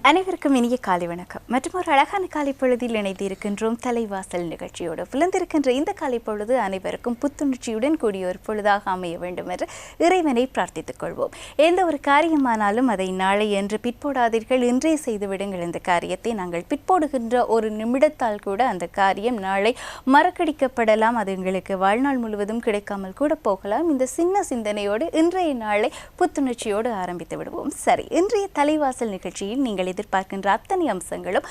அனைவருக்கும் இனிய காலை வணக்கம். மற்றும் ஒரு அழகான காலை பொழுதில் இணைந்து இருக்கின்றோம் தலைவாசல் நிகழ்ச்சியோடு. விழுந்திருக்கின்ற இந்த காலை பொழுது அனைவருக்கும் புத்துணர்ச்சியுடன் கூடிய ஒரு பொழுதாக அமைய வேண்டும் என்று இறைவனை பிரார்த்தித்துக் கொள்வோம். எந்த ஒரு காரியமானாலும் அதை நாளை என்று பிற்போடாதீர்கள், இன்றே செய்து விடுங்கள். இந்த காரியத்தை நாங்கள் பிற்போடுகின்ற ஒரு நிமிடத்தால் கூட அந்த காரியம் நாளை மறக்கடிக்கப்படலாம். அது எங்களுக்கு வாழ்நாள் முழுவதும் கிடைக்காமல் கூட போகலாம். இந்த சின்ன சிந்தனையோடு இன்றைய நாளை புத்துணர்ச்சியோடு ஆரம்பித்து விடுவோம். சரி, இன்றைய தலைவாசல் நிகழ்ச்சியில் நீங்கள் எதிர்பார்க்கின்ற அத்தனை அம்சங்களும்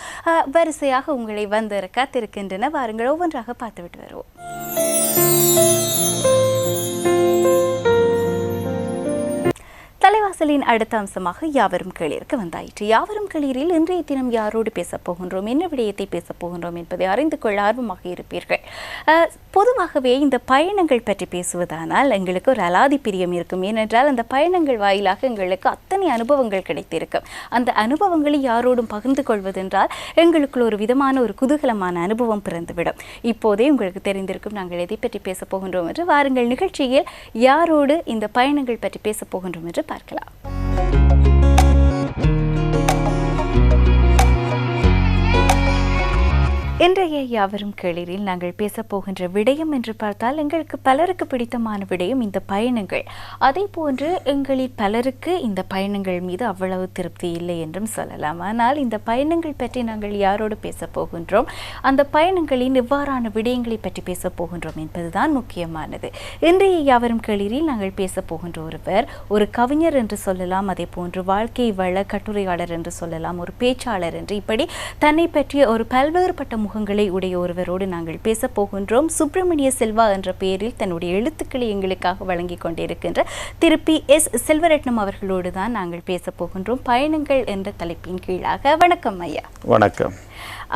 வரிசையாக உங்களை வந்து காத்திருக்கின்றன. வாருங்கள், ஒவ்வொன்றாக பார்த்துவிட்டு வருவோம். தலைவாசலின் அடுத்த அம்சமாக யாவரும் கேளிருக்கு வந்தாயிற்று. யாவரும் கேளீரில் இன்றைய தினம் யாரோடு பேசப் போகின்றோம், என்ன விடயத்தை பேசப் போகின்றோம் என்பதை அறிந்து கொள்ள ஆர்வமாக இருப்பீர்கள். பொதுவாகவே இந்த பயணங்கள் பற்றி பேசுவதானால் எங்களுக்கு ஒரு அலாதி பிரியம் இருக்கும். ஏனென்றால் அந்த பயணங்கள் வாயிலாக எங்களுக்கு அத்தனை அனுபவங்கள் கிடைத்திருக்கும். அந்த அனுபவங்களை யாரோடும் பகிர்ந்து கொள்வதென்றால் எங்களுக்குள் ஒரு விதமான ஒரு குதூகலமான அனுபவம் பிறந்துவிடும். இப்போதே உங்களுக்கு தெரிந்திருக்கும் நாங்கள் எதை பற்றி பேசப் போகின்றோம் என்று. வாருங்கள், நிகழ்ச்சியில் யாரோடு இந்த பயணங்கள் பற்றி பேசப் போகின்றோம் என்று பார்க்கலாம். இன்றைய யாவரும் கேளீரில் நாங்கள் பேசப் போகின்ற விடயம் என்று பார்த்தால் எங்களுக்கு பலருக்கு பிடித்தமான விடயம் இந்த பயணங்கள். அதே போன்று எங்களில் பலருக்கு இந்த பயணங்கள் மீது அவ்வளவு திருப்தி இல்லை என்றும் சொல்லலாம். ஆனால் இந்த பயணங்கள் பற்றி நாங்கள் யாரோடு பேசப் போகின்றோம், அந்த பயணங்களின் எவ்வாறான விடயங்களை பற்றி பேசப் போகின்றோம் என்பதுதான் முக்கியமானது. இன்றைய யாவரும் கேளீரில் நாங்கள் பேசப் போகின்ற ஒருவர் ஒரு கவிஞர் என்று சொல்லலாம், அதே போன்று வாழ்க்கை வள கட்டுரையாளர் என்று சொல்லலாம், ஒரு பேச்சாளர் என்று, இப்படி தன்னை பற்றிய ஒரு பல்வேறுபட்ட முகங்களை உடைய ஒருவரோடு நாங்கள் பேச போகின்றோம். சுப்பிரமணிய செல்வா என்ற பெயரில் தன்னுடைய எழுத்துக்களை எங்களுக்காக வழங்கி கொண்டிருக்கின்ற திருப்பி எஸ் செல்வரட்னம் அவர்களோடு தான் நாங்கள் பேச போகின்றோம், பயணங்கள் என்ற தலைப்பின் கீழாக. வணக்கம் ஐயா. வணக்கம்.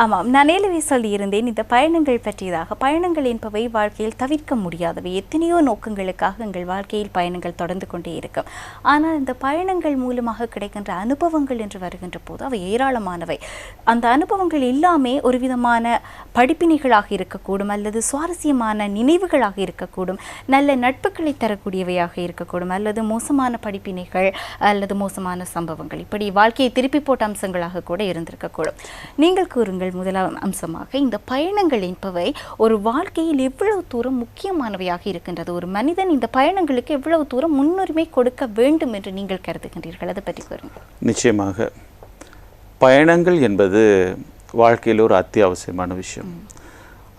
ஆமாம், நான் ஏற்கனவே சொல்லியிருந்தேன் இந்த பயணங்கள் பற்றியதாக. பயணங்கள் என்பவை வாழ்க்கையில் தவிர்க்க முடியாதவை. எத்தனையோ நோக்கங்களுக்காக எங்கள் வாழ்க்கையில் பயணங்கள் தொடர்ந்து கொண்டே இருக்கும். ஆனால் இந்த பயணங்கள் மூலமாக கிடைக்கின்ற அனுபவங்கள் என்று வருகின்ற போது அவை ஏராளமானவை. அந்த அனுபவங்கள் எல்லாமே ஒரு விதமான படிப்பினைகளாக இருக்கக்கூடும், அல்லது சுவாரஸ்யமான நினைவுகளாக இருக்கக்கூடும், நல்ல நட்புகளை தரக்கூடியவையாக இருக்கக்கூடும், அல்லது மோசமான படிப்பினைகள் அல்லது மோசமான சம்பவங்கள், இப்படி வாழ்க்கையை திருப்பி போட்ட அம்சங்களாக கூட இருந்திருக்கக்கூடும். நீங்கள் கூறுங்கள், முதலாம் அம்சமாக இந்த பயணங்கள் என்பவை ஒரு வாழ்க்கையில் எவ்வளவு தூரம் முக்கியமானவையாக இருக்கின்றது, ஒரு மனிதன் இந்த பயணங்களுக்கு எவ்வளவு தூரம் முன்னுரிமை கொடுக்க வேண்டும் என்று நீங்கள் கருதுகின்றீர்கள், அதை பற்றி கூறுங்கள். நிச்சயமாக பயணங்கள் என்பது வாழ்க்கையில் ஒரு அத்தியாவசியமான விஷயம்.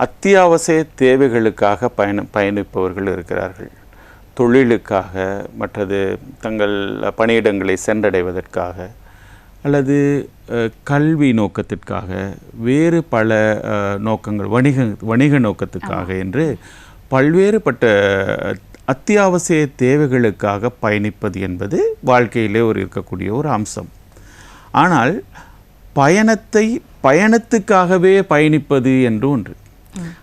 அத்தியாவசிய தேவைகளுக்காக பயணிப்பவர்கள் இருக்கிறார்கள். தொழிலுக்காக, மற்றது தங்கள் பணியிடங்களை சென்றடைவதற்காக, அல்லது கல்வி நோக்கத்திற்காக, வேறு பல நோக்கங்கள், வணிக நோக்கத்துக்காக என்று பல்வேறுபட்ட அத்தியாவசிய தேவைகளுக்காக பயணிப்பது என்பது வாழ்க்கையிலே இருக்கக்கூடிய ஒரு அம்சம். ஆனால் பயணத்துக்காகவே பயணிப்பது என்று ஒன்று.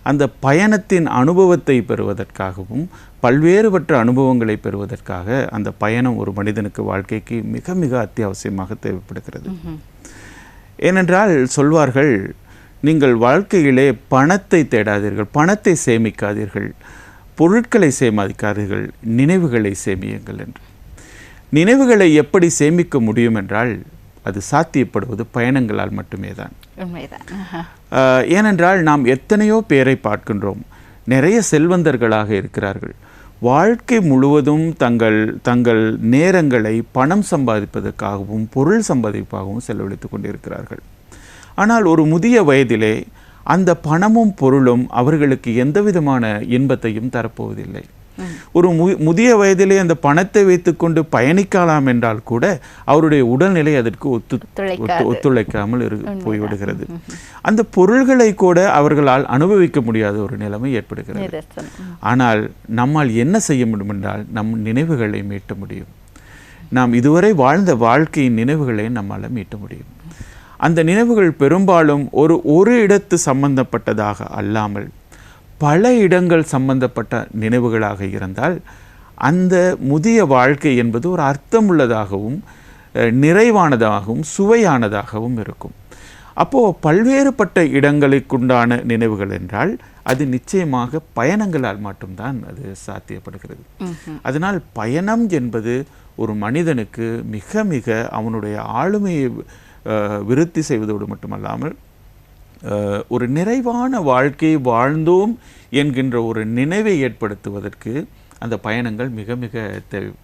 அந்த பயணத்தின் அனுபவத்தை பெறுவதற்காகவும், பல்வேறுபட்ட அனுபவங்களை பெறுவதற்காக அந்த பயணம் ஒரு மனிதனுக்கு வாழ்க்கைக்கு மிக மிக அத்தியாவசியமாக தேவைப்படுகிறது. ஏனென்றால் சொல்வார்கள், நீங்கள் வாழ்க்கையிலே பணத்தை தேடாதீர்கள், பணத்தை சேமிக்காதீர்கள், பொருட்களை சேமிக்காதீர்கள், நினைவுகளை சேமியுங்கள் என்று. நினைவுகளை எப்படி சேமிக்க முடியும் என்றால் அது சாத்தியப்படுவது பயணங்களால் மட்டுமே தான். ஏனென்றால் நாம் எத்தனையோ பேரை பார்க்கின்றோம், நிறைய செல்வந்தர்களாக இருக்கிறார்கள், வாழ்க்கை முழுவதும் தங்கள் நேரங்களை பணம் சம்பாதிப்பதற்காகவும் பொருள் சம்பாதிப்பதற்காகவும் செலவழித்து கொண்டிருக்கிறார்கள். ஆனால் ஒரு முதிய வயதிலே அந்த பணமும் பொருளும் அவர்களுக்கு எந்த விதமான இன்பத்தையும் தரப்போவதில்லை. ஒரு முதிய வயதிலே அந்த பணத்தை வைத்துக்கொண்டு பயணிக்கலாம் என்றால் கூட அவருடைய உடல்நிலை அதற்கு ஒத்துழைக்காமல் போய்விடுகிறது. அந்த பொருள்களை கூட அவர்களால் அனுபவிக்க முடியாத ஒரு நிலைமை ஏற்படுகிறது. ஆனால் நம்மால் என்ன செய்ய முடியும் என்றால் நம் நினைவுகளை மீட்ட முடியும். நாம் இதுவரை வாழ்ந்த வாழ்க்கையின் நினைவுகளை நம்மால் மீட்ட முடியும். அந்த நினைவுகள் பெரும்பாலும் ஒரு இடத்து சம்பந்தப்பட்டதாக அல்லாமல் பல இடங்கள் சம்பந்தப்பட்ட நினைவுகளாக இருந்தால் அந்த முதிய வாழ்க்கை என்பது ஒரு அர்த்தமுள்ளதாகவும் நிறைவானதாகவும் சுவையானதாகவும் இருக்கும். அப்போது பல்வேறுபட்ட இடங்களுக்குண்டான நினைவுகள் என்றால் அது நிச்சயமாக பயணங்களால் மட்டும்தான் அது சாத்தியப்படுகிறது. அதனால் பயணம் என்பது ஒரு மனிதனுக்கு மிக மிக அவனுடைய ஆளுமையை விருத்தி செய்வதோடு மட்டுமல்லாமல் ஒரு நிறைவான வாழ்க்கையை வாழ்ந்தோம் என்கின்ற ஒரு நினைவை ஏற்படுத்துவதற்கு அந்த பயணங்கள் மிக மிக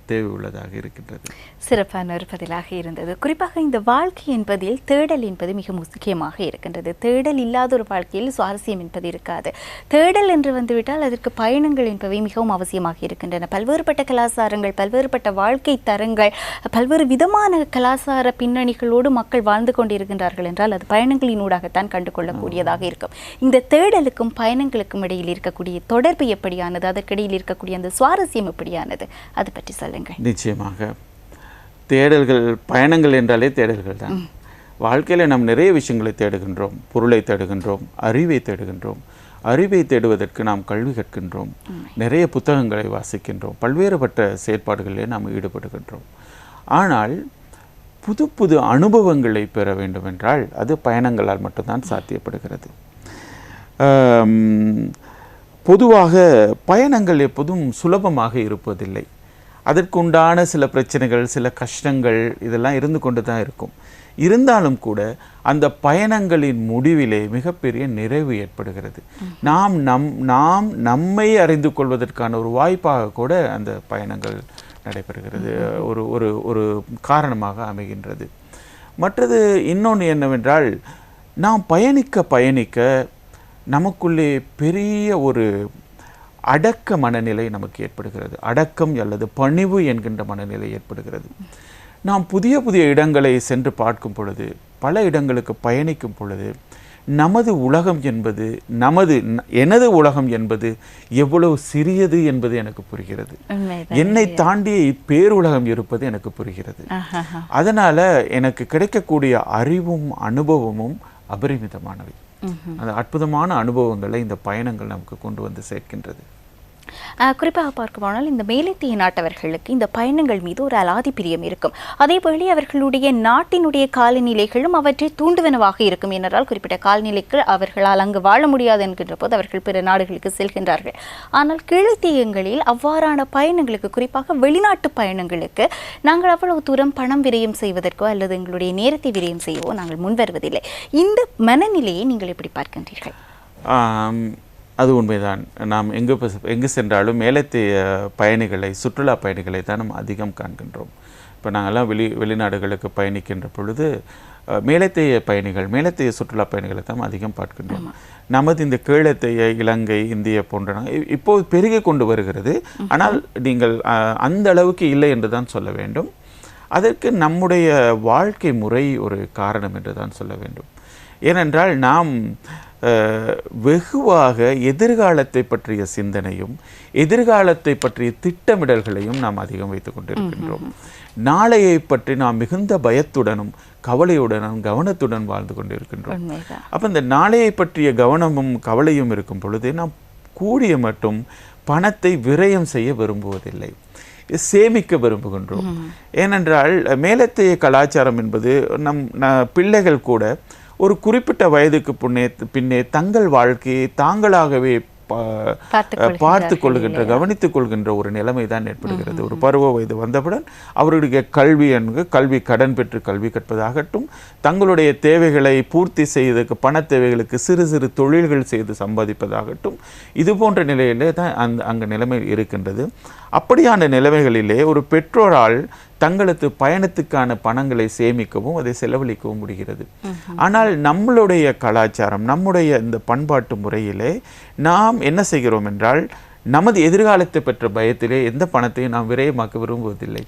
தேவை உள்ளதாக இருக்கின்றது. சிறப்பான ஒரு பதிலாக இருந்தது. குறிப்பாக இந்த வாழ்க்கை என்பதில் தேடல் என்பது மிக முக்கியமாக இருக்கின்றது. தேடல் இல்லாத ஒரு வாழ்க்கையில் சுவாரஸ்யம் என்பது இருக்காது. தேடல் என்று வந்துவிட்டால் அதற்கு பயணங்கள் என்பவை மிகவும் அவசியமாக இருக்கின்றன. பல்வேறுபட்ட கலாச்சாரங்கள், பல்வேறுபட்ட வாழ்க்கை தரங்கள், பல்வேறு விதமான கலாச்சார பின்னணிகளோடு மக்கள் வாழ்ந்து கொண்டிருக்கின்றார்கள் என்றால் அது பயணங்களினூடாகத்தான் கண்டுகொள்ளக்கூடியதாக இருக்கும். இந்த தேடலுக்கும் பயணங்களுக்கும் இடையில் இருக்கக்கூடிய தொடர்பு எப்படியானது, அதற்கிடையில் இருக்கக்கூடிய அந்த சுவாரஸ்யம் எப்படியானது, அது பற்றி சொல்லுங்கள். நிச்சயமாக தேடல்கள், பயணங்கள் என்றாலே தேடல்கள் தான். வாழ்க்கையில் நாம் நிறைய விஷயங்களை தேடுகின்றோம். பொருளை தேடுகின்றோம், அறிவை தேடுகின்றோம். அறிவை தேடுவதற்கு நாம் கல்வி கற்கின்றோம், நிறைய புத்தகங்களை வாசிக்கின்றோம், பல்வேறுபட்ட செயற்பாடுகளிலே நாம் ஈடுபடுகின்றோம். ஆனால் புது புது அனுபவங்களை பெற வேண்டும் என்றால் அது பயணங்களால் மட்டும்தான் சாத்தியப்படுகிறது. பொதுவாக பயணங்கள் எப்போதும் சுலபமாக இருப்பதில்லை. அதற்குண்டான சில பிரச்சனைகள், சில கஷ்டங்கள் இதெல்லாம் இருந்து கொண்டு தான் இருக்கும். இருந்தாலும் கூட அந்த பயணங்களின் முடிவிலே மிகப்பெரிய நிறைவு ஏற்படுகிறது. நாம் நம்மை அறிந்து கொள்வதற்கான ஒரு வாய்ப்பாக கூட அந்த பயணங்கள் நடைபெறுகிறது, ஒரு ஒரு ஒரு காரணமாக அமைகின்றது. மற்றது இன்னொன்று என்னவென்றால், நாம் பயணிக்க நமக்குள்ளே பெரிய ஒரு அடக்க மனநிலை நமக்கு ஏற்படுகிறது. அடக்கம் அல்லது பணிவு என்கின்ற மனநிலை ஏற்படுகிறது. நாம் புதிய புதிய இடங்களை சென்று பார்க்கும் பொழுது, பல இடங்களுக்கு பயணிக்கும் பொழுது, நமது உலகம் என்பது, எனது உலகம் என்பது எவ்வளவு சிறியது என்பது எனக்கு புரிகிறது. என்னை தாண்டிய இப்பேருலகம் இருப்பது எனக்கு புரிகிறது. அதனால எனக்கு கிடைக்கக்கூடிய அறிவும் அனுபவமும் அபரிமிதமானவை. அந்த அற்புதமான அனுபவங்களை இந்த பயணங்கள் நமக்கு கொண்டு வந்து சேர்க்கின்றது. குறிப்பாக பார்க்குமானால் இந்த மேலைத்தீய நாட்டவர்களுக்கு இந்த பயணங்கள் மீது ஒரு அலாதி பிரியம் இருக்கும். அதேபோல அவர்களுடைய நாட்டினுடைய காலநிலைகளும் அவற்றை தூண்டுவனவாக இருக்கும். ஏனென்றால் குறிப்பிட்ட காலநிலைக்கு அவர்களால் அங்கு வாழ முடியாது என்கின்ற போது அவர்கள் பிற நாடுகளுக்கு செல்கின்றார்கள். ஆனால் கீழ்த்தீயங்களில் அவ்வாறான பயணங்களுக்கு, குறிப்பாக வெளிநாட்டு பயணங்களுக்கு நாங்கள் அவ்வளவு தூரம் பணம் விரயம் செய்வதற்கோ அல்லது எங்களுடைய நேரத்தை விரயம் செய்யவோ நாங்கள் முன்வருவதில்லை. இந்த மனநிலையை நீங்கள் எப்படி பார்க்கின்றீர்கள்? அது உண்மைதான். நாம் எங்கு சென்றாலும் மேலத்தைய பயணிகளை, சுற்றுலா பயணிகளை தான் நம்ம அதிகம் காண்கின்றோம். இப்போ நாங்கள்லாம் வெளிநாடுகளுக்கு பயணிக்கின்ற பொழுது மேலத்தைய பயணிகள், மேலத்தைய சுற்றுலா பயணிகளை தான் அதிகம் பார்க்கின்றோம். நமது இந்த கீழத்தைய இலங்கை, இந்திய போன்ற இப்போது பெருகி கொண்டு வருகிறது. ஆனால் நீங்கள் அந்த அளவுக்கு இல்லை என்று தான் சொல்ல வேண்டும். அதற்கு நம்முடைய வாழ்க்கை முறை ஒரு காரணம் என்று தான் சொல்ல வேண்டும். ஏனென்றால் நாம் வெகுவாக எதிர்காலத்தை பற்றிய சிந்தனையும் எதிர்காலத்தை பற்றிய திட்டமிடல்களையும் நாம் அதிகம் வைத்துக் கொண்டிருக்கின்றோம். நாளையை பற்றி நாம் மிகுந்த பயத்துடனும் கவலையுடனும் கவனத்துடன் வாழ்ந்து கொண்டிருக்கின்றோம். அப்போ இந்த நாளையை பற்றிய கவனமும் கவலையும் இருக்கும் பொழுது நாம் கூடிய மட்டும் பணத்தை விரயம் செய்ய விரும்புவதில்லை, சேமிக்க விரும்புகின்றோம். ஏனென்றால் மேலத்தைய கலாச்சாரம் என்பது பிள்ளைகள் கூட ஒரு குறிப்பிட்ட வயதுக்கு பின்னே தங்கள் வாழ்க்கையை தாங்களாகவே பார்த்து கொள்கின்ற, கவனித்துக் கொள்கின்ற ஒரு நிலைமை தான் ஏற்படுகிறது. ஒரு பருவ வயது வந்தவுடன் அவர்களுடைய கல்வி கடன் பெற்று கல்வி கற்பதாகட்டும், தங்களுடைய தேவைகளை பூர்த்தி செய்வதற்கு பண தேவைகளுக்கு சிறு சிறு தொழில்கள் செய்து சம்பாதிப்பதாகட்டும், இது போன்ற நிலையிலே தான் அங்கு நிலைமை இருக்கின்றது. அப்படியான நிலைமைகளிலே ஒரு பெற்றோரால் தங்களது பயணத்துக்கான பணங்களை சேமிக்கவும் அதை செலவழிக்கவும் முடிகிறது. ஆனால் நம்மளுடைய கலாச்சாரம், நம்முடைய இந்த பண்பாட்டு முறையிலே நாம் என்ன செய்கிறோம் என்றால், நமது எதிர்காலத்தை பெற்ற பயத்திலே எந்த பணத்தையும் நாம் விரயமாக்க விரும்புவதில்லை.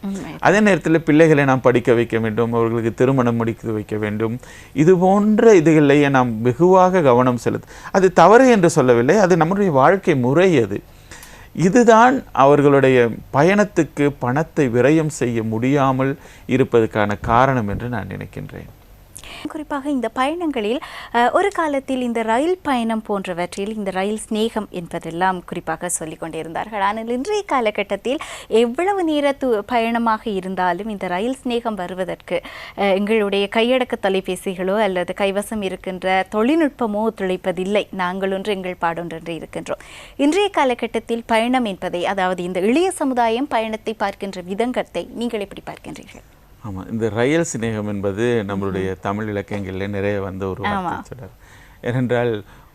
அதே நேரத்தில் பிள்ளைகளை நாம் படிக்க வைக்க வேண்டும், அவர்களுக்கு திருமணம் முடிக்க வைக்க வேண்டும், இது போன்ற இதுகளிலேயே நாம் வெகுவாக கவனம் அது தவறு என்று சொல்லவில்லை, அது நம்முடைய வாழ்க்கை முறை. இதுதான் அவர்களுடைய பயணத்துக்கு பணத்தை விரயம் செய்ய முடியாமல் இருப்பதற்கான காரணம் என்று நான் நினைக்கின்றேன். குறிப்பாக இந்த பயணங்களில் ஒரு காலத்தில் இந்த ரயில் பயணம் போன்றவற்றில் இந்த ரயில் சிநேகம் என்பதெல்லாம் குறிப்பாக சொல்லிக் கொண்டிருந்தார்கள். ஆனால் இன்றைய காலகட்டத்தில் எவ்வளவு நேர பயணமாக இருந்தாலும் இந்த ரயில் சிநேகம் வருவதற்கு எங்களுடைய கையடக்க தொலைபேசிகளோ அல்லது கைவசம் இருக்கின்ற தொழில்நுட்பமோ ஒத்துழைப்பதில்லை. நாங்கள் ஒன்று எங்கள் பாடொன்று இருக்கின்றோம். இன்றைய காலகட்டத்தில் பயணம் என்பதை, அதாவது இந்த இளைய சமுதாயம் பயணத்தை பார்க்கின்ற விதங்கத்தை நீங்கள் எப்படி பார்க்கின்றீர்கள்? ஆமாம், இந்த ரயில் சிநேகம் என்பது நம்மளுடைய தமிழ் இலக்கியங்களில் நிறைய வந்த ஒரு வார்த்தை. ஏனென்றால்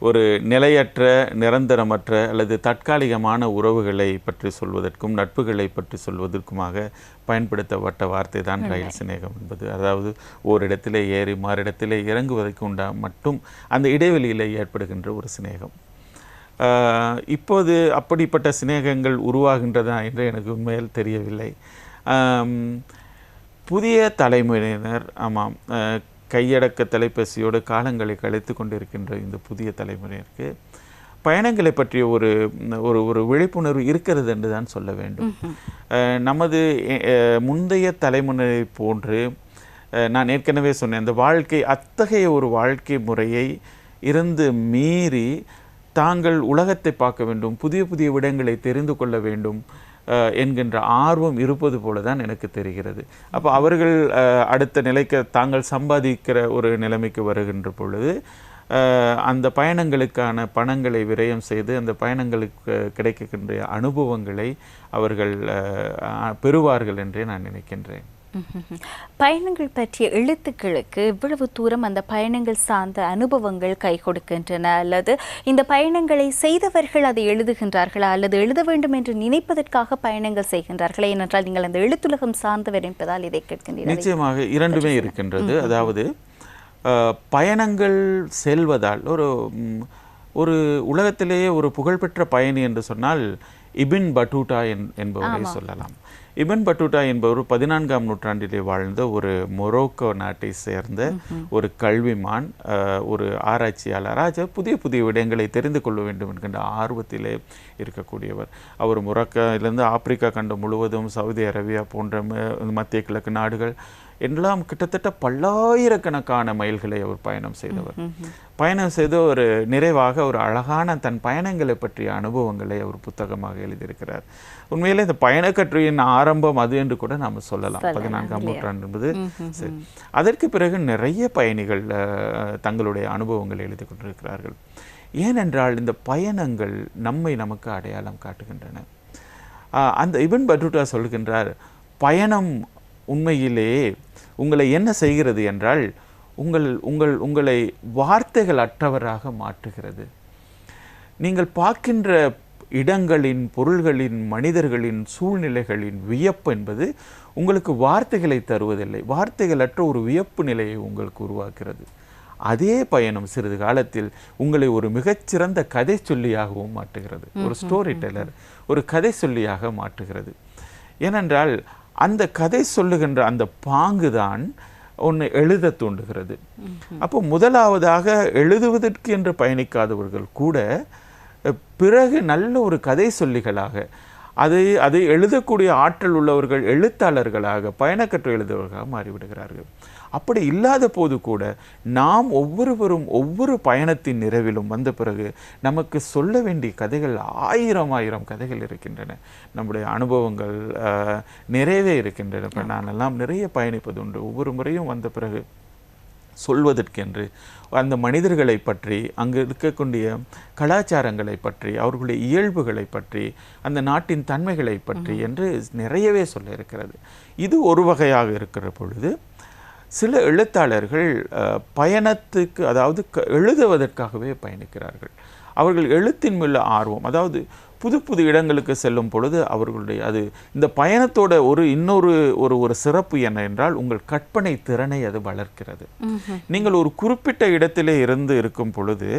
ஒரு நிலையற்ற, நிரந்தரமற்ற அல்லது தற்காலிகமான உறவுகளை பற்றி சொல்வதற்கும் நட்புகளை பற்றி சொல்வதற்குமாக பயன்படுத்தப்பட்ட வார்த்தை தான் ரயில் சிநேகம் என்பது. அதாவது ஓரிடத்திலே ஏறி மாறிடத்திலே இறங்குவதற்கு மட்டும் அந்த இடைவெளியில் ஏற்படுகின்ற ஒரு சிநேகம். இப்போது அப்படிப்பட்ட சிநேகங்கள் உருவாகின்றதா என்று எனக்கு உண்மையில் தெரியவில்லை. புதிய தலைமுறையினர், ஆமாம், கையடக்க தொலைபேசியோடு காலங்களை கழித்து கொண்டிருக்கின்ற இந்த புதிய தலைமுறையினருக்கு பயணங்களை பற்றிய ஒரு ஒரு விழிப்புணர்வு இருக்கிறது என்று தான் சொல்ல வேண்டும். நமது முந்தைய தலைமுறை போன்று நான் ஏற்கனவே சொன்னேன், அந்த வாழ்க்கை அத்தகைய ஒரு வாழ்க்கை முறையை இருந்து மீறி தாங்கள் உலகத்தை பார்க்க வேண்டும், புதிய புதிய விடயங்களை தெரிந்து கொள்ள வேண்டும் என்கின்ற ஆர்வம் இருப்பது போல தான் எனக்கு தெரிகிறது. அப்போ அவர்கள் அடுத்த நிலைக்கு தாங்கள் சம்பாதிக்கிற ஒரு நிலைமைக்கு வருகின்ற பொழுது அந்த பயணங்களுக்கான பணங்களை விரயம் செய்து அந்த பயணங்களுக்கு கிடைக்கின்ற அனுபவங்களை அவர்கள் பெறுவார்கள் என்றே நான் நினைக்கின்றேன். பயணங்கள் பற்றிய எழுத்துக்களுக்கு இவ்வளவு தூரம் அந்த பயணங்கள் சார்ந்த அனுபவங்கள் கை கொடுக்கின்றன, அல்லது இந்த பயணங்களை செய்தவர்கள் அதை எழுதுகின்றார்களா, அல்லது எழுத வேண்டும் என்று நினைப்பதற்காக பயணங்கள் செய்கின்றார்களா? ஏனென்றால் நீங்கள் அந்த எழுத்துலகம் சார்ந்தவர் என்பதால் இதை கேட்கின்றீர்கள். நிச்சயமாக இரண்டுமே இருக்கின்றது. அதாவது பயணங்கள் செல்வதால் ஒரு உலகத்திலேயே ஒரு புகழ்பெற்ற பயணி என்று சொன்னால் இபின் பட்டூட்டா என்பவரை சொல்லலாம். இபின் பட்டூட்டா என்பவர் 14ஆம் நூற்றாண்டிலே வாழ்ந்த ஒரு மொரோக்கோ நாட்டை சேர்ந்த ஒரு கல்விமான், ஒரு ஆராய்ச்சியாளராக புதிய புதிய விடயங்களை தெரிந்து கொள்ள வேண்டும் என்கின்ற ஆர்வத்திலே இருக்கக்கூடியவர். அவர் மொரோக்கோவிலிருந்து ஆப்பிரிக்கா கண்டம் முழுவதும், சவுதி அரேபியா போன்ற மத்திய கிழக்கு நாடுகள் எல்லாம் கிட்டத்தட்ட பல்லாயிரக்கணக்கான மைல்களை அவர் பயணம் செய்தவர். பயணம் செய்து ஒரு நிறைவாக ஒரு அழகான தன் பயணங்களை பற்றிய அனுபவங்களை அவர் புத்தகமாக எழுதியிருக்கிறார். உண்மையிலே இந்த பயணக்கட்டுரையின் ஆரம்பம் அது என்று கூட நாம் சொல்லலாம். 14ஆம் நூற்றாண்டு என்பது சரி. அதற்கு பிறகு நிறைய பயணிகள் தங்களுடைய அனுபவங்களை எழுதி கொண்டிருக்கிறார்கள். ஏனென்றால் இந்த பயணங்கள் நமக்கு அடையாளம் காட்டுகின்றன. அந்த இபின் பட்டூட்டா சொல்கின்றார், பயணம் உண்மையிலே உங்களை என்ன செய்கிறது என்றால் உங்களை வார்த்தைகள் அற்றவராக மாற்றுகிறது. நீங்கள் பார்க்கின்ற இடங்களின், பொருள்களின், மனிதர்களின், சூழ்நிலைகளின் வியப்பு என்பது உங்களுக்கு வார்த்தைகளை தருவதில்லை, வார்த்தைகள் அற்ற ஒரு வியப்பு நிலையை உங்களுக்கு உருவாக்குகிறது. அதே பயணம் சிறிது காலத்தில் உங்களை ஒரு மிகச்சிறந்த கதை சொல்லியாகவும் மாற்றுகிறது. ஒரு ஸ்டோரி டெல்லர், ஒரு கதை சொல்லியாக மாற்றுகிறது. ஏனென்றால் அந்த கதை சொல்லுகின்ற அந்த பாங்குதான் ஒன்று எழுத தூண்டுகிறது. அப்போ முதலாவதாக எழுதுவதற்கு என்று பயணிக்காதவர்கள் கூட பிறகு நல்ல ஒரு கதை சொல்லிகளாக, அதை எழுதக்கூடிய ஆற்றல் உள்ளவர்கள் எழுத்தாளர்களாக, பயணக்கட்டுரை எழுதுவர்களாக மாறிவிடுகிறார்கள். அப்படி இல்லாத போது கூட நாம் ஒவ்வொருவரும் ஒவ்வொரு பயணத்தின் நிறைவிலும் வந்த பிறகு நமக்கு சொல்ல வேண்டிய கதைகள் ஆயிரம் கதைகள் இருக்கின்றன. நம்முடைய அனுபவங்கள் நிறையவே இருக்கின்றன. இப்போ நானெல்லாம் நிறைய பயணிப்பது உண்டு. ஒவ்வொரு முறையும் வந்த பிறகு சொல்வதற்கென்று அந்த மனிதர்களை பற்றி, அங்கு இருக்கக்கூடிய கலாச்சாரங்களை பற்றி, அவர்களுடைய இயல்புகளை பற்றி, அந்த நாட்டின் தன்மைகளை பற்றி என்று நிறையவே சொல்ல இருக்கிறது. இது ஒரு வகையாக இருக்கிற பொழுது சில எழுத்தாளர்கள் பயணத்துக்கு, அதாவது எழுதுவதற்காகவே பயணிக்கிறார்கள். அவர்கள் எழுத்தின் மேல் ஆர்வம், அதாவது புது புது இடங்களுக்கு செல்லும் பொழுது அவர்களுடைய இந்த பயணத்தோட இன்னொரு சிறப்பு என்ன என்றால் உங்கள் கற்பனை திறனை அது வளர்க்கிறது. நீங்கள் ஒரு குறிப்பிட்ட இடத்திலே இருக்கும் பொழுது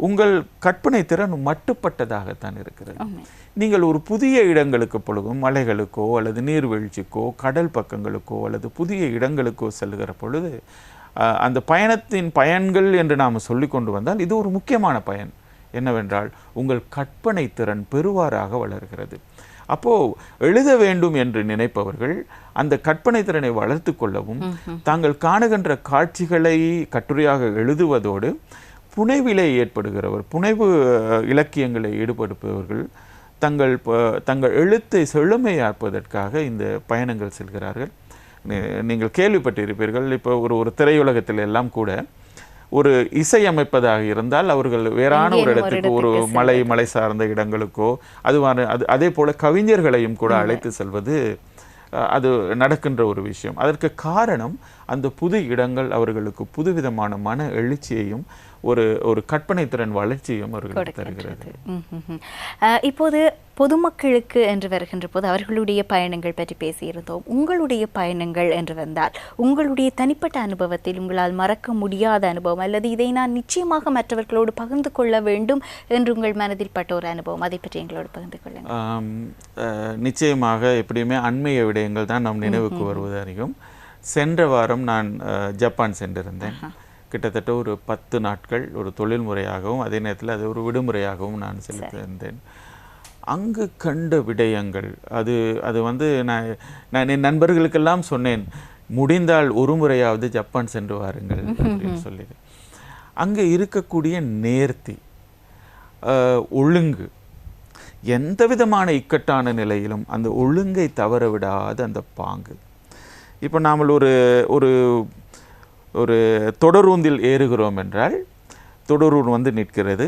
உங்கள் கற்பனை திறன் மட்டுப்பட்டதாகத்தான் இருக்கிறது. நீங்கள் ஒரு புதிய இடங்களுக்கு பொழுதும், மலைகளுக்கோ அல்லது நீர்வீழ்ச்சிக்கோ கடல் பக்கங்களுக்கோ அல்லது புதிய இடங்களுக்கோ செல்கிற பொழுது அந்த பயணத்தின் பயன்கள் என்று நாம் சொல்லி கொண்டு வந்தால் இது ஒரு முக்கியமான பயன் என்னவென்றால் உங்கள் கற்பனை திறன் பெருவாராக வளர்கிறது. அப்போது எழுத வேண்டும் என்று நினைப்பவர்கள் அந்த கற்பனை திறனை வளர்த்து கொள்ளவும் தாங்கள் காணுகின்ற காட்சிகளை கட்டுரையாக எழுதுவதோடு புனைவிலே ஏற்படுகிறவர் புனைவு இலக்கியங்களை ஈடுபடுப்பவர்கள் தங்கள் எழுத்தை செழுமையாக்குவதற்காக இந்த பயணங்கள் செல்கிறார்கள். நீங்கள் கேள்விப்பட்டிருப்பீர்கள். இப்போ ஒரு திரையுலகத்தில் எல்லாம் கூட ஒரு இசையமைப்பதாக இருந்தால் அவர்கள் வேறான ஒரு இடத்துக்கு ஒரு மலை சார்ந்த இடங்களுக்கோ அதே போல கவிஞர்களையும் கூட அழைத்து செல்வது அது நடக்கின்ற ஒரு விஷயம். அதற்கு காரணம் அந்த புது இடங்கள் அவர்களுக்கு புதுவிதமான மன எழுச்சியையும் ஒரு கற்பனை திறன் வளர்ச்சியும் அவர்களுக்கு தருகிறது. இப்போது பொதுமக்களுக்கு என்று வருகின்ற போது அவர்களுடைய பயணங்கள் பற்றி பேசியிருந்தோம். உங்களுடைய பயணங்கள் என்று வந்தால் உங்களுடைய தனிப்பட்ட அனுபவத்தில் உங்களால் மறக்க முடியாத அனுபவம் அல்லது இதை நான் நிச்சயமாக மற்றவர்களோடு பகிர்ந்து கொள்ள வேண்டும் என்று உங்கள் மனதில் பட்ட ஒரு அனுபவம், அதை பற்றி எங்களோடு பகிர்ந்து கொள்ளுங்கள். நிச்சயமாக எப்படியுமே அண்மைய விடயங்கள் தான் நம் நினைவுக்கு வருவது அதிகம். சென்ற வாரம் நான் ஜப்பான் சென்றிருந்தேன். கிட்டத்தட்ட ஒரு 10 நாட்கள் ஒரு தொழில் முறையாகவும் அதே நேரத்தில் அது ஒரு விடுமுறையாகவும் நான் செலுத்தியிருந்தேன். அங்கு கண்ட விடயங்கள் அது நான் என் நண்பர்களுக்கெல்லாம் சொன்னேன், முடிந்தால் ஒரு முறையாவது ஜப்பான் சென்று வாருங்கள் அப்படின்னு சொல்லி. அங்கே இருக்கக்கூடிய நேர்த்தி, ஒழுங்கு, எந்த விதமான இக்கட்டான நிலையிலும் அந்த ஒழுங்கை தவற விடாத அந்த பாங்கு. இப்போ நாம் ஒரு ஒரு தொடரூந்தில் ஏறுகிறோம் என்றால் தொடரூர் நிற்கிறது.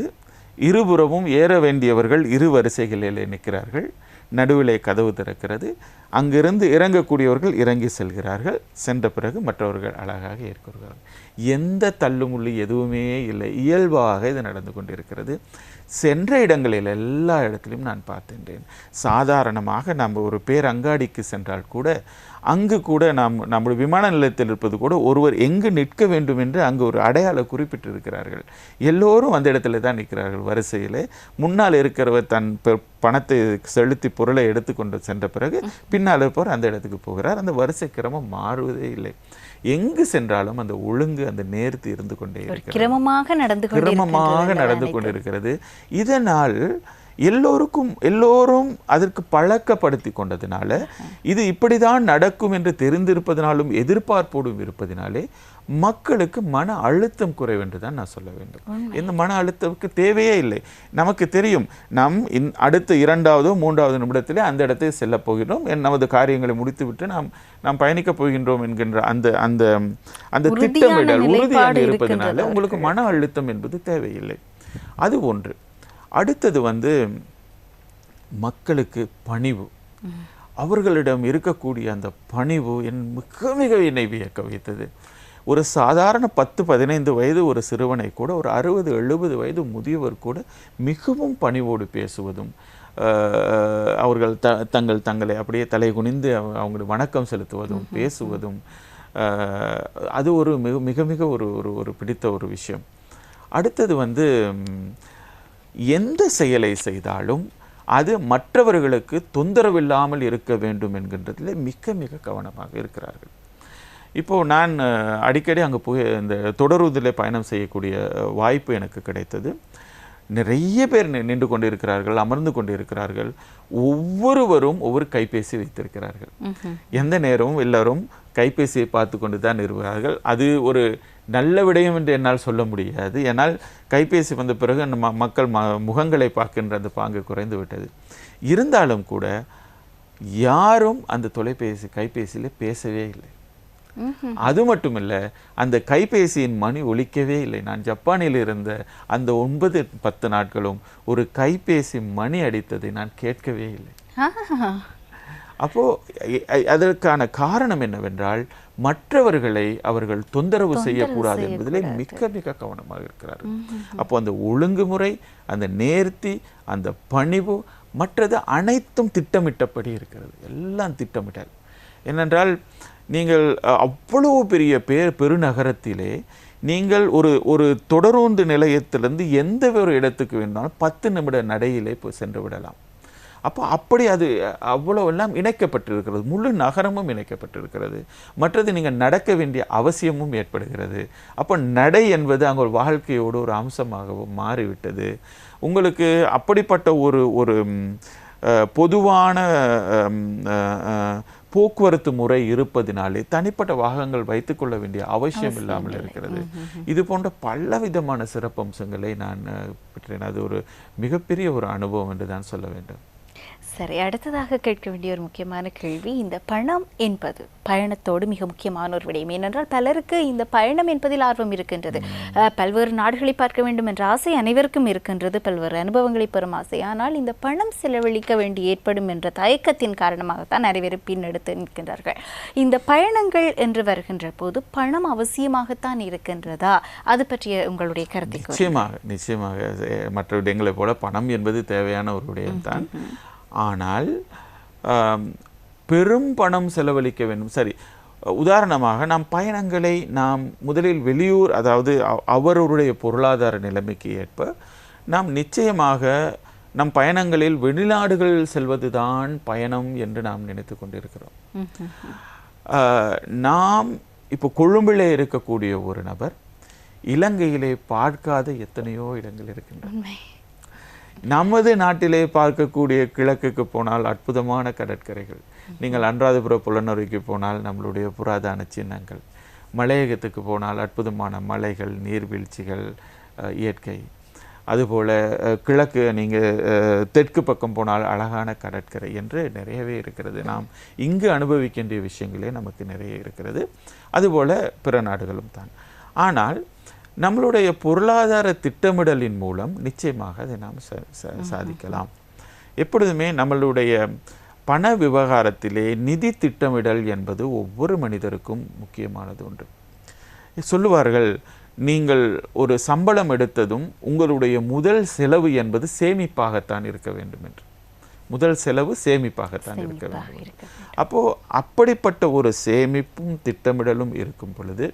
இருபுறமும் ஏற வேண்டியவர்கள் இரு வரிசைகளிலே நிற்கிறார்கள். நடுவிலே கதவு திறக்கிறது. அங்கிருந்து இறங்கக்கூடியவர்கள் இறங்கி செல்கிறார்கள். சென்ற பிறகு மற்றவர்கள் அழகாக ஏற்கிறார்கள். எந்த தள்ளுமுள்ளு எதுவுமே இல்லை. இயல்பாக இது நடந்து கொண்டிருக்கிறது. சென்ற இடங்களில் எல்லா இடத்திலும் நான் பார்த்தின்றேன். சாதாரணமாக நம்ம ஒரு பேரங்காடிக்கு சென்றால் கூட அங்கு கூட நம்முடைய விமான நிலையத்தில் இருப்பது கூட ஒருவர் எங்கு நிற்க வேண்டும் என்று அங்கு ஒரு அடையாளம் குறிப்பிட்டிருக்கிறார்கள். எல்லோரும் அந்த இடத்துல தான் நிற்கிறார்கள் வரிசையில். முன்னால் இருக்கிறவர் தன் பணத்தை செலுத்தி பொருளை எடுத்துக்கொண்டு சென்ற பிறகு பின்னால் இருப்பவர் அந்த இடத்துக்கு போகிறார். அந்த வரிசை கிரமம் மாறுவதே இல்லை. எங்கு சென்றாலும் அந்த ஒழுங்கு, அந்த நேர்த்தி இருந்து கொண்டே இருக்கிறது. கிரமமாக நடந்து கொண்டிருக்கிறது. இதனால் எல்லோரும் அதற்கு பழக்கப்படுத்தி கொண்டதினால, இது இப்படிதான் நடக்கும் என்று தெரிந்திருப்பதனாலும் எதிர்பார்ப்போடும் இருப்பதினாலே மக்களுக்கு மன அழுத்தம் குறைவென்று தான் நான் சொல்ல வேண்டும். இந்த மன அழுத்தத்துக்கு தேவையே இல்லை. நமக்கு தெரியும், அடுத்த 2வது 3வது நிமிடத்திலே அந்த இடத்தை செல்ல போகிறோம், நமது காரியங்களை முடித்துவிட்டு நாம் பயணிக்க போகின்றோம் என்கின்ற அந்த திட்டமிடல் உறுதியாக இருப்பதனால உங்களுக்கு மன அழுத்தம் என்பது தேவையில்லை. அது ஒன்று. அடுத்தது மக்களுக்கு பணிவு. அவர்களிடம் இருக்கக்கூடிய அந்த பணிவு மிக மிக என்னை வியக்க வைத்தது. ஒரு சாதாரண 10-15 வயது ஒரு சிறுவனை கூட, ஒரு 60-70 வயது முதியவர் கூட மிகவும் பணிவோடு பேசுவதும், அவர்கள் தங்களை அப்படியே தலை குனிந்து அவங்களுக்கு வணக்கம் செலுத்துவதும் பேசுவதும், அது ஒரு மிக மிக ஒரு பிடித்த ஒரு விஷயம். அடுத்தது எந்த செயலை செய்தாலும் அது மற்றவர்களுக்கு தொந்தரவில்லாமல் இருக்க வேண்டும் என்கின்றதில் மிக மிக கவனமாக இருக்கிறார்கள். இப்போது நான் அடிக்கடி அங்கே போய் இந்த தொடரூந்திலே பயணம் செய்யக்கூடிய வாய்ப்பு எனக்கு கிடைத்தது. நிறைய பேர் நின்று கொண்டு இருக்கிறார்கள், அமர்ந்து கொண்டு இருக்கிறார்கள். ஒவ்வொருவரும் ஒவ்வொரு கைபேசி வைத்திருக்கிறார்கள். எந்த நேரமும் எல்லாரும் கைபேசியை பார்த்து கொண்டு தான் இருக்கிறார்கள். அது ஒரு நல்ல விடயம் என்று என்னால் சொல்ல முடியாது. ஏன்னால் கைபேசி வந்த பிறகு மக்கள் முகங்களை பார்க்கின்ற அந்த பாங்கு குறைந்து விட்டது. இருந்தாலும் கூட யாரும் அந்த கைபேசியில் பேசவே இல்லை. அது மட்டுமில்லை, அந்த கைபேசியின் மணி ஒலிக்கவே இல்லை. நான் ஜப்பானில் இருந்த அந்த 9-10 நாட்களும் ஒரு கைபேசி மணி அடித்ததை நான் கேட்கவே இல்லை. அப்போது அதற்கான காரணம் என்னவென்றால், மற்றவர்களை அவர்கள் தொந்தரவு செய்யக்கூடாது என்பதிலே மிக மிக கவனமாக இருக்கிறார்கள். அப்போ அந்த ஒழுங்குமுறை, அந்த நேர்த்தி, அந்த பணிவு, மற்றது அனைத்தும் திட்டமிட்டபடி இருக்கிறது. எல்லாம் திட்டமிட்டல். ஏனென்றால் நீங்கள் அவ்வளவு பெரிய பெருநகரத்திலே நீங்கள் ஒரு தொடரூந்து நிலையத்திலிருந்து எந்த ஒரு இடத்துக்கு வேண்டாலும் 10 நிமிட நடையிலே போய் சென்று விடலாம். அப்படி அது அவ்வளவெல்லாம் இணைக்கப்பட்டிருக்கிறது. முழு நகரமும் இணைக்கப்பட்டிருக்கிறது. மற்றது நீங்கள் நடக்க வேண்டிய அவசியமும் ஏற்படுகிறது. அப்போ நடை என்பது அங்கே ஒரு வாழ்க்கையோடு ஒரு அம்சமாகவும் மாறிவிட்டது. உங்களுக்கு அப்படிப்பட்ட ஒரு பொதுவான போக்குவரத்து முறை இருப்பதினாலே தனிப்பட்ட வாகனங்கள் வைத்துக்கொள்ள வேண்டிய அவசியம் இல்லாமல் இருக்கிறது. இது போன்ற பலவிதமான சிறப்பம்சங்களை நான் பெற்றேன். அது ஒரு மிகப்பெரிய ஒரு அனுபவம் என்று தான் சொல்ல வேண்டும். சரி, அடுத்ததாக கேட்க வேண்டிய ஒரு முக்கியமான கேள்வி, இந்த பணம் என்பது பயணத்தோடு மிக முக்கியமான ஒரு விடயம். ஏனென்றால் பலருக்கு இந்த பயணம் என்பதில் ஆர்வம் இருக்கின்றது. பல்வேறு நாடுகளை பார்க்க வேண்டும் என்ற ஆசை அனைவருக்கும் இருக்கின்றது, பல்வேறு அனுபவங்களை பெறும் ஆசை. ஆனால் இந்த பணம் செலவழிக்க வேண்டி ஏற்படும் என்ற தயக்கத்தின் காரணமாகத்தான் அனைவரும் பின்னெடுத்து நிற்கின்றார்கள். இந்த பயணங்கள் என்று வருகின்ற போது பணம் அவசியமாகத்தான் இருக்கின்றதா? அது பற்றிய உங்களுடைய கருத்தை? நிச்சயமாக மற்ற விடயங்களை போல பணம் என்பது தேவையான ஒரு விடயம்தான். ஆனால் பெரும் பணம் செலவழிக்க வேண்டும். சரி, உதாரணமாக நாம் பயணங்களை நாம் முதலில் வெளியூர், அதாவது அவருடைய பொருளாதார நிலைமைக்கு ஏற்ப நாம் நிச்சயமாக நம் பயணங்களில் வெளிநாடுகள் செல்வதுதான் பயணம் என்று நாம் நினைத்து கொண்டிருக்கிறோம். நாம் இப்போ கொழும்பிலே இருக்கக்கூடிய ஒரு நபர் இலங்கையிலே பார்க்காத எத்தனையோ இடங்கள் இருக்கின்றன. நமது நாட்டிலே பார்க்கக்கூடிய கிழக்குக்கு போனால் அற்புதமான கடற்கரைகள், நீங்கள் அனுராதபுர புலனருவிக்கு போனால் நம்மளுடைய புராதன சின்னங்கள், மலையகத்துக்கு போனால் அற்புதமான மலைகள், நீர்வீழ்ச்சிகள், இயற்கை. அதுபோல் கிழக்கு நீங்கள் தெற்கு பக்கம் போனால் அழகான கடற்கரை என்று நிறையவே இருக்கிறது. நாம் இங்கு அனுபவிக்கின்ற விஷயங்களே நமக்கு நிறைய இருக்கிறது. அதுபோல் பிற நாடுகளும் தான். ஆனால் நம்மளுடைய பொருளாதார திட்டமிடலின் மூலம் நிச்சயமாக அதை நாம் சாதிக்கலாம். எப்பொழுதுமே நம்மளுடைய பண விவகாரத்திலே நிதி திட்டமிடல் என்பது ஒவ்வொரு மனிதருக்கும் முக்கியமானது ஒன்று. சொல்லுவார்கள், நீங்கள் ஒரு சம்பளம் எடுத்ததும் உங்களுடைய முதல் செலவு என்பது சேமிப்பாகத்தான் இருக்க வேண்டும் என்று. முதல் செலவு சேமிப்பாகத்தான் இருக்க வேண்டும். அப்போது அப்படிப்பட்ட ஒரு சேமிப்பும் திட்டமிடலும் இருக்கும் பொழுது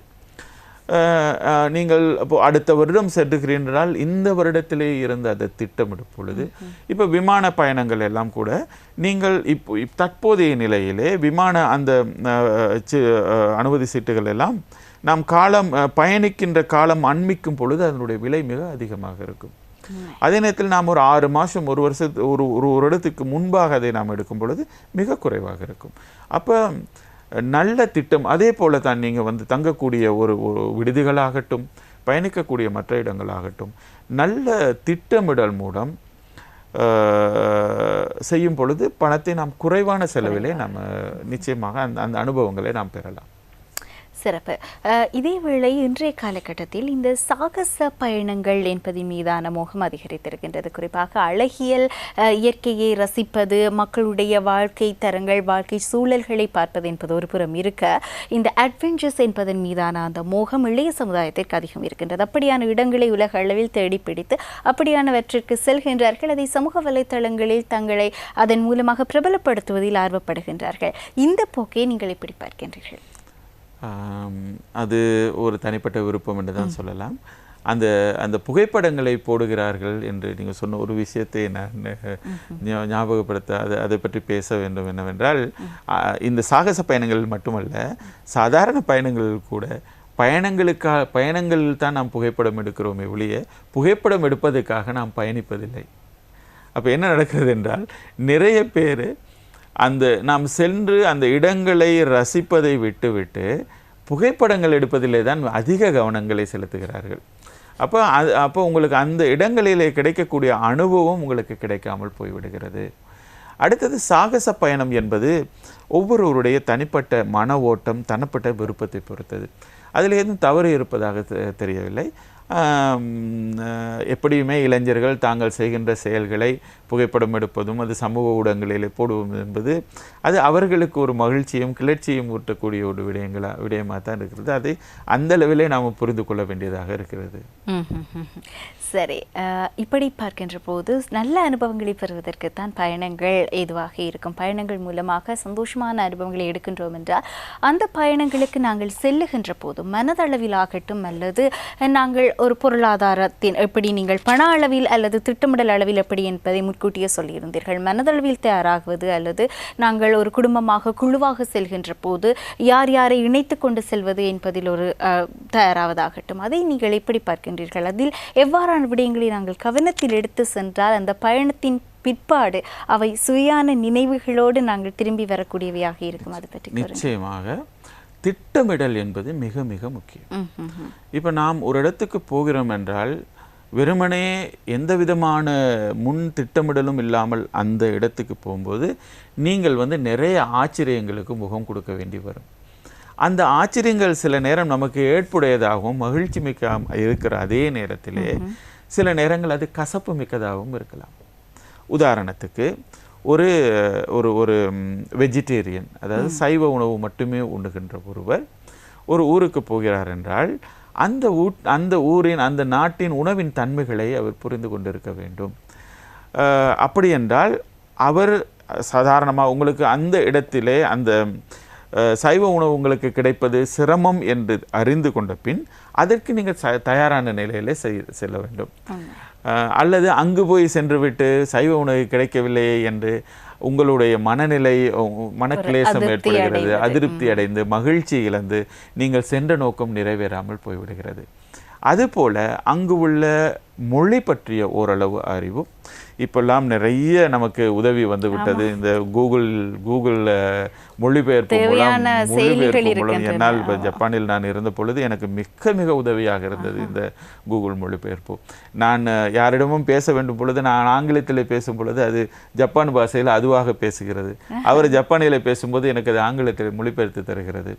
நீங்கள் இப்போ அடுத்த வருடம் செல்லுகிறீர்கள், இந்த வருடத்திலே இருந்து அதை திட்டமிடும் பொழுது, இப்போ விமான பயணங்கள் எல்லாம் கூட நீங்கள் இப்போ தற்போதைய நிலையிலே விமான அந்த அனுமதி சீட்டுகள் எல்லாம் நாம் காலம் பயணிக்கின்ற காலம் அண்மிக்கும் பொழுது அதனுடைய விலை மிக அதிகமாக இருக்கும். அதே நேரத்தில் நாம் ஒரு 6 மாதம் ஒரு வருடத்துக்கு முன்பாக அதை நாம் எடுக்கும் பொழுது மிக குறைவாக இருக்கும். அப்போ நல்ல திட்டம், அதே போல தான் நீங்கள் தங்கக்கூடிய ஒரு விடுதிகளாகட்டும், பயணிக்கக்கூடிய மற்ற இடங்களாகட்டும், நல்ல திட்டமிடல் மூலம் செய்யும் பொழுது பணத்தை நாம் குறைவான செலவிலே நாம் நிச்சயமாக அந்த அனுபவங்களை நாம் பெறலாம். சிறப்பு. இதேவேளை இன்றைய காலகட்டத்தில் இந்த சாகச பயணங்கள் என்பதின் மீதான மோகம் அதிகரித்திருக்கின்றது. குறிப்பாக அழகியல், இயற்கையை ரசிப்பது, மக்களுடைய வாழ்க்கை தரங்கள், வாழ்க்கை சூழல்களை பார்ப்பது என்பது ஒரு புறம் இருக்க, இந்த அட்வென்ச்சர்ஸ் என்பதன் மீதான அந்த மோகம் இளைய சமுதாயத்திற்கு அதிகம் இருக்கின்றது. அப்படியான இடங்களை உலக அளவில் தேடி பிடித்து அப்படியானவற்றிற்கு செல்கின்றார்கள். அதை சமூக வலைத்தளங்களில் தங்களை அதன் மூலமாக பிரபலப்படுத்துவதில் ஆர்வப்படுகின்றார்கள். இந்த போக்கை நீங்கள் எப்படி பார்க்கின்றீர்கள்? அது ஒரு தனிப்பட்ட விருப்பம் என்று தான் சொல்லலாம். அந்த புகைப்படங்களை போடுகிறார்கள் என்று நீங்கள் சொன்ன ஒரு விஷயத்தை நான் ஞாபகப்படுத்த அதை பற்றி பேச வேண்டும். என்னவென்றால், இந்த சாகச பயணங்கள் மட்டுமல்ல, சாதாரண பயணங்களில் கூட பயணங்களில் தான் நாம் புகைப்படம் எடுக்கிறோமே ஒழிய புகைப்படம் எடுப்பதற்காக நாம் பயணிப்பதில்லை. அப்போ என்ன நடக்கிறது என்றால், நிறைய பேர் நாம் சென்று அந்த இடங்களை ரசிப்பதை விட்டுவிட்டு புகைப்படங்கள் எடுப்பதிலே தான் அதிக கவனங்களை செலுத்துகிறார்கள். அப்போ உங்களுக்கு அந்த இடங்களிலே கிடைக்கக்கூடிய அனுபவம் உங்களுக்கு கிடைக்காமல் போய்விடுகிறது. அடுத்தது, சாகச பயணம் என்பது ஒவ்வொருவருடைய தனிப்பட்ட மன ஓட்டம், தனிப்பட்ட விருப்பத்தை பொறுத்தது. அதில் எதுவும் தவறு இருப்பதாக தெரியவில்லை. எப்படியுமே இளைஞர்கள் தாங்கள் செய்கின்ற செயல்களை புகைப்படம் எடுப்பதும் அது சமூக ஊடகங்களில் போடுவதும் என்பது அது அவர்களுக்கு ஒரு மகிழ்ச்சியும் கிளர்ச்சியும் ஊட்டக்கூடிய ஒரு விடயமாக தான் இருக்கிறது. அதை அந்த அளவிலே நாம் புரிந்து கொள்ள வேண்டியதாக இருக்கிறது. சரி, இப்படி பார்க்கின்ற போது நல்ல அனுபவங்களை பெறுவதற்குத்தான் பயணங்கள் ஏதுவாக இருக்கும். பயணங்கள் மூலமாக சந்தோஷமான அனுபவங்களை எடுக்கின்றோம் என்றால் அந்த பயணங்களுக்கு நாங்கள் செல்லுகின்ற போது மனதளவில் ஆகட்டும் அல்லது நாங்கள் ஒரு பொருளாதாரத்தின் எப்படி நீங்கள் பண அளவில் அல்லது திட்டமிடல் அளவில் எப்படி என்பதை முன்கூட்டியே சொல்லியிருந்தீர்கள். மனதளவில் தயாராகுவது அல்லது நாங்கள் ஒரு குடும்பமாக குழுவாக செல்கின்ற போது யார் யாரை இணைத்து கொண்டு செல்வது என்பதில் ஒரு தயாராவதாகட்டும், அதை நீங்கள் எப்படி பார்க்கின்றீர்கள்? அதில் எவ்வாறான விடயங்களை நாங்கள் கவனத்தில் எடுத்து சென்றால் அந்த பயணத்தின் பிற்பாடு அவை சுயான நினைவுகளோடு நாங்கள் திரும்பி வரக்கூடியவையாக இருக்கும். அதை பற்றி நிச்சயமாக திட்டமிடல் என்பது மிக மிக முக்கியம். இப்போ நாம் ஒரு இடத்துக்கு போகிறோம் என்றால் வெறுமனே எந்த விதமான முன் திட்டமிடலும் இல்லாமல் அந்த இடத்துக்கு போகும்போது நீங்கள் நிறைய ஆச்சரியங்களுக்கு முகம் கொடுக்க வேண்டி வரும். அந்த ஆச்சரியங்கள் சில நேரம் நமக்கு ஏற்புடையதாகவும் மகிழ்ச்சி மிக்க இருக்கிற அதே நேரத்திலே சில நேரங்கள் அது கசப்பு மிக்கதாகவும் இருக்கலாம். உதாரணத்துக்கு ஒரு ஒரு ஒரு வெஜிடேரியன், அதாவது சைவ உணவு மட்டுமே உண்ணுகின்ற ஒருவர் ஒரு ஊருக்கு போகிறார் என்றால் அந்த ஊரின் அந்த நாட்டின் உணவின் தன்மைகளை அவர் புரிந்து கொண்டிருக்க வேண்டும். அப்படி என்றால் அவர் சாதாரணமாக உங்களுக்கு அந்த இடத்திலே அந்த சைவ உணவு உங்களுக்கு கிடைப்பது சிரமம் என்று அறிந்து கொண்ட பின் அதற்கு நீங்கள் தயாரான நிலையிலே செல்ல வேண்டும். அல்லது அங்கு போய் சென்றுவிட்டு சைவ உணவு கிடைக்கவில்லையே என்று உங்களுடைய மனக்கிளேசம் ஏற்படுகிறது, அதிருப்தி அடைந்து மகிழ்ச்சி இழந்து நீங்கள் சென்ற நோக்கம் நிறைவேறாமல் போய்விடுகிறது. அதுபோல அங்கு உள்ள மொழி பற்றிய ஓரளவு அறிவும் இப்பெல்லாம் நிறைய நமக்கு உதவி வந்து விட்டது. இந்த கூகுள் மொழிபெயர்ப்பு மூலம் என்னால் ஜப்பானில் நான் இருந்த பொழுது எனக்கு மிக மிக உதவியாக இருந்தது இந்த கூகுள் மொழிபெயர்ப்பு. நான் யாரிடமும் பேச வேண்டும் பொழுது நான் ஆங்கிலத்தில் பேசும் பொழுது அது ஜப்பான் பாஷையில் அதுவாக பேசுகிறது. அவர் ஜப்பானில் பேசும்போது எனக்கு அது ஆங்கிலத்தில் மொழிபெயர்த்து தருகிறது.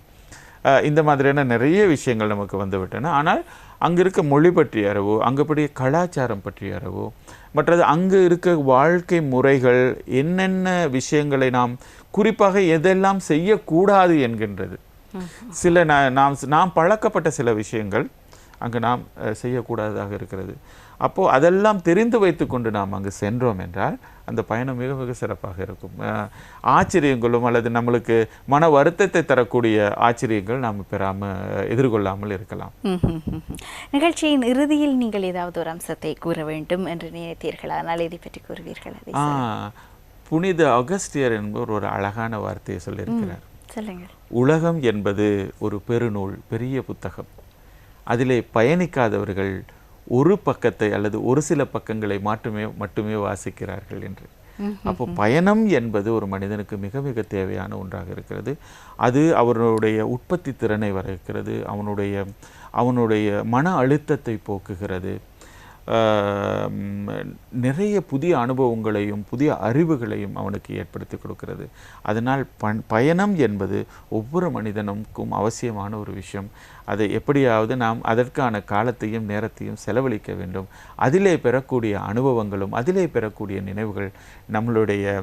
இந்த மாதிரியான நிறைய விஷயங்கள் நமக்கு வந்துவிட்டன. ஆனால் அங்கே இருக்க மொழி பற்றிய அறிவோ, அங்குபடிய கலாச்சாரம் பற்றிய அறிவோ, மற்றது அங்கு இருக்க வாழ்க்கை முறைகள், என்னென்ன விஷயங்களை நாம் குறிப்பாக எதெல்லாம் செய்யக்கூடாது என்கின்றது, சில நாம் பழக்கப்பட்ட சில விஷயங்கள் அங்கு நாம் செய்யக்கூடாததாக இருக்கிறது. அப்போது அதெல்லாம் தெரிந்து வைத்து கொண்டு நாம் அங்கு சென்றோம் என்றால் அந்த பயணம் மிக மிக சிறப்பாக இருக்கும். ஆச்சரியங்களும் அல்லது நம்மளுக்கு மன வருத்தத்தை தரக்கூடிய ஆச்சரியங்கள் நாம் எதிர்கொள்ளாமல் இருக்கலாம். நிகழ்ச்சியின் இறுதியில் நீங்கள் ஏதாவது ஒரு அம்சத்தை கூற வேண்டும் என்று நினைத்தீர்களானால் இதை பற்றி கூறுவீர்கள்? புனித அகஸ்தியர் என்பவர் ஒரு அழகான வார்த்தையை சொல்லியிருக்கிறார். சொல்லுங்கள். உலகம் என்பது ஒரு பெருநூல், பெரிய புத்தகம். அதிலே பயணிக்காதவர்கள் ஒரு பக்கத்தை அல்லது ஒரு சில பக்கங்களை மட்டுமே வாசிக்கிறார்கள் என்று. அப்போ பயணம் என்பது ஒரு மனிதனுக்கு மிக மிக தேவையான ஒன்றாக இருக்கிறது. அது அவனுடைய உற்பத்தி திறனை வளர்க்கிறது, அவனுடைய மன அழுத்தத்தை போக்குகிறது, நிறைய புதிய அனுபவங்களையும் புதிய அறிவுகளையும் அவனுக்கு ஏற்படுத்தி கொடுக்கிறது. அதனால் பயணம் என்பது ஒவ்வொரு மனிதனுக்கும் அவசியமான ஒரு விஷயம். அதை எப்படியாவது நாம் அதற்கான காலத்தையும் நேரத்தையும் செலவழிக்க வேண்டும். அதிலே பெறக்கூடிய அனுபவங்களும் அதிலே பெறக்கூடிய நினைவுகள் நம்மளுடைய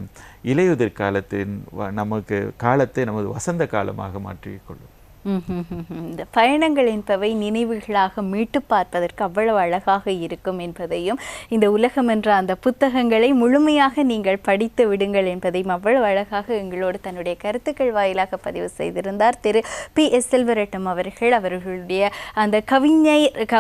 இலையுதிர் காலத்தின் நமக்கு காலத்தை நமது வசந்த காலமாக மாற்றிக்கொள்ளும். இந்த பயணங்கள் என்பவை நினைவுகளாக மீட்டு பார்ப்பதற்கு அவ்வளவு அழகாக இருக்கும் என்பதையும், இந்த உலகம் என்ற அந்த புத்தகங்களை முழுமையாக நீங்கள் படித்து விடுங்கள் என்பதையும் அவ்வளவு அழகாக எங்களோடு தன்னுடைய கருத்துக்கள் வாயிலாக பதிவு செய்திருந்தார் திரு PS செல்வரட்னம் அவர்கள். அவர்களுடைய அந்த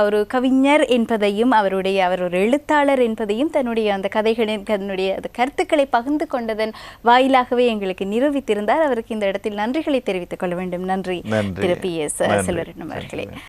ஒரு கவிஞர் என்பதையும் அவர் ஒரு எழுத்தாளர் என்பதையும் தன்னுடைய அந்த கதைகளின் தன்னுடைய அந்த கருத்துக்களை பகிர்ந்து கொண்டதன் வாயிலாகவே எங்களுக்கு நிரூபித்திருந்தார். அவருக்கு இந்த இடத்தில் நன்றிகளை தெரிவித்துக் கொள்ள வேண்டும். நன்றி திரு PS செல்வரட்னம் அவர்களே.